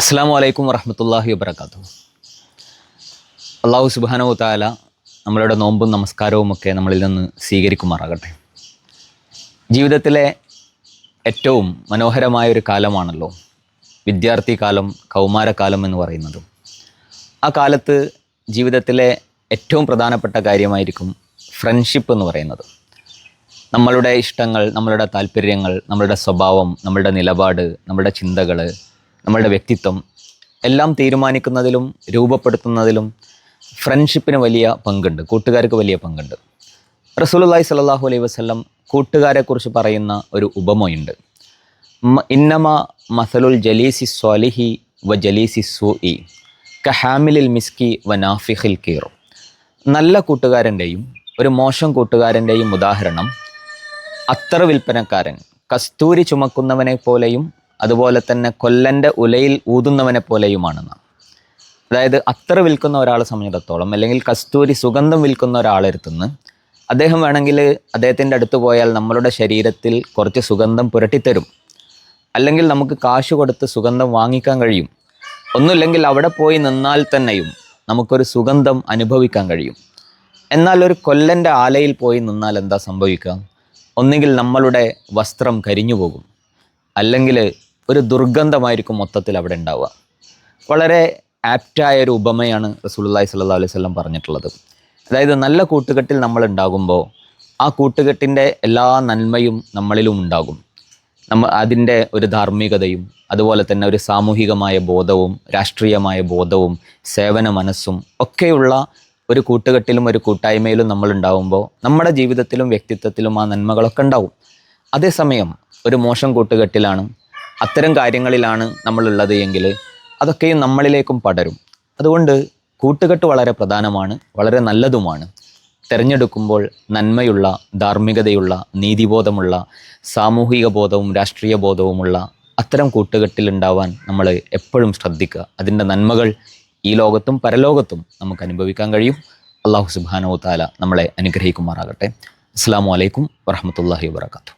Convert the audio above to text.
അസ്സാം വലൈക്കും വറഹമത്തല്ലാഹി വബർക്കാത്തു. അള്ളാഹു സുബ്ഹാനഹു തആല നമ്മളുടെ നോമ്പും നമസ്കാരവും ഒക്കെ നമ്മളിൽ നിന്ന് സ്വീകരിക്കുമാറാകട്ടെ. ജീവിതത്തിലെ ഏറ്റവും മനോഹരമായൊരു കാലമാണല്ലോ വിദ്യാർത്ഥി കാലം, കൗമാരക്കാലം എന്ന് പറയുന്നത്. ആ കാലത്ത് ജീവിതത്തിലെ ഏറ്റവും പ്രധാനപ്പെട്ട കാര്യമായിരിക്കും ഫ്രണ്ട്ഷിപ്പ് എന്ന് പറയുന്നത്. നമ്മളുടെ ഇഷ്ടങ്ങൾ, നമ്മളുടെ താല്പര്യങ്ങൾ, നമ്മളുടെ സ്വഭാവം, നമ്മളുടെ നിലപാട്, നമ്മളുടെ ചിന്തകൾ, നമ്മളുടെ വ്യക്തിത്വം എല്ലാം തീരുമാനിക്കുന്നതിലും രൂപപ്പെടുത്തുന്നതിലും ഫ്രണ്ട്ഷിപ്പിന് വലിയ പങ്കുണ്ട്, കൂട്ടുകാർക്ക് വലിയ പങ്കുണ്ട്. റസൂലുള്ളാഹി സ്വല്ലല്ലാഹു അലൈഹി വസല്ലം കൂട്ടുകാരെക്കുറിച്ച് പറയുന്ന ഒരു ഉപമയുണ്ട്. ഇന്നമ മസലുൽ ജലീസി സ്വാലിഹി വ ജലീസി സൂഇ കഹാമിലിൽ മിസ്കി വ നാഫിഖിൽ കീർ. നല്ല കൂട്ടുകാരൻ്റെയും ഒരു മോശം കൂട്ടുകാരൻ്റെയും ഉദാഹരണം അത്തർ വിൽപ്പനക്കാരൻ കസ്തൂരി ചുമക്കുന്നവനെ പോലെയും അതുപോലെ തന്നെ കൊല്ലൻ്റെ ഉലയിൽ ഊതുന്നവനെ പോലെയുമാണെന്ന്. അതായത് അത്തർ വിൽക്കുന്ന ഒരാളെ സംബന്ധിച്ചിടത്തോളം, അല്ലെങ്കിൽ കസ്തൂരി സുഗന്ധം വിൽക്കുന്ന ഒരാളെടുത്തുനിന്ന് അദ്ദേഹം വേണമെങ്കിൽ അദ്ദേഹത്തിൻ്റെ അടുത്ത് പോയാൽ നമ്മളുടെ ശരീരത്തിൽ കുറച്ച് സുഗന്ധം പുരട്ടിത്തരും, അല്ലെങ്കിൽ നമുക്ക് കാശ് കൊടുത്ത് സുഗന്ധം വാങ്ങിക്കാൻ കഴിയും. ഒന്നുമില്ലെങ്കിൽ അവിടെ പോയി നിന്നാൽ തന്നെയും നമുക്കൊരു സുഗന്ധം അനുഭവിക്കാൻ കഴിയും. എന്നാൽ ഒരു കൊല്ലൻ്റെ ആലയിൽ പോയി നിന്നാൽ എന്താ സംഭവിക്കുക? ഒന്നുകിൽ നമ്മളുടെ വസ്ത്രം കരിഞ്ഞു പോകും, അല്ലെങ്കിൽ ഒരു ദുർഗന്ധമായിരിക്കും മൊത്തത്തിൽ അവിടെ ഉണ്ടാവുക. വളരെ ആപ്റ്റായൊരു ഉപമയാണ് റസൂലുള്ളാഹി സ്വല്ലല്ലാഹു അലൈഹി വസല്ലം പറഞ്ഞിട്ടുള്ളത്. അതായത് നല്ല കൂട്ടുകെട്ടിൽ നമ്മൾ ഉണ്ടാകുമ്പോൾ ആ കൂട്ടുകെട്ടിൻ്റെ എല്ലാ നന്മയും നമ്മളിലും ഉണ്ടാകും. അതിൻ്റെ ഒരു ധാർമ്മികതയും അതുപോലെ തന്നെ ഒരു സാമൂഹികമായ ബോധവും രാഷ്ട്രീയമായ ബോധവും സേവന മനസ്സും ഒക്കെയുള്ള ഒരു കൂട്ടുകെട്ടിലും ഒരു കൂട്ടായ്മയിലും നമ്മൾ ഉണ്ടാകുമ്പോൾ നമ്മുടെ ജീവിതത്തിലും വ്യക്തിത്വത്തിലും ആ നന്മകളൊക്കെ ഉണ്ടാവും. അതേസമയം ഒരു മോശം കൂട്ടുകെട്ടിലാണ്, അത്തരം കാര്യങ്ങളിലാണ് നമ്മളുള്ളത് എങ്കിൽ അതൊക്കെയും നമ്മളിലേക്കും പടരും. അതുകൊണ്ട് കൂട്ടുകെട്ട് വളരെ പ്രധാനമാണ്, വളരെ നല്ലതുമാണ്. തിരഞ്ഞെടുക്കുമ്പോൾ നന്മയുള്ള, ധാർമ്മികതയുള്ള, നീതിബോധമുള്ള, സാമൂഹിക ബോധവും രാഷ്ട്രീയ ബോധവുമുള്ള അത്തരം കൂട്ടുകെട്ടിലുണ്ടാവാൻ നമ്മൾ എപ്പോഴും ശ്രദ്ധിക്കുക. അതിൻ്റെ നന്മകൾ ഈ ലോകത്തും പരലോകത്തും നമുക്ക് അനുഭവിക്കാൻ കഴിയും. അല്ലാഹു സുബ്ഹാനഹു തആല നമ്മളെ അനുഗ്രഹിക്കുമാറാകട്ടെ. അസ്സലാമു അലൈക്കും വറഹ്മത്തുള്ളാഹി വബറകാതുഹു.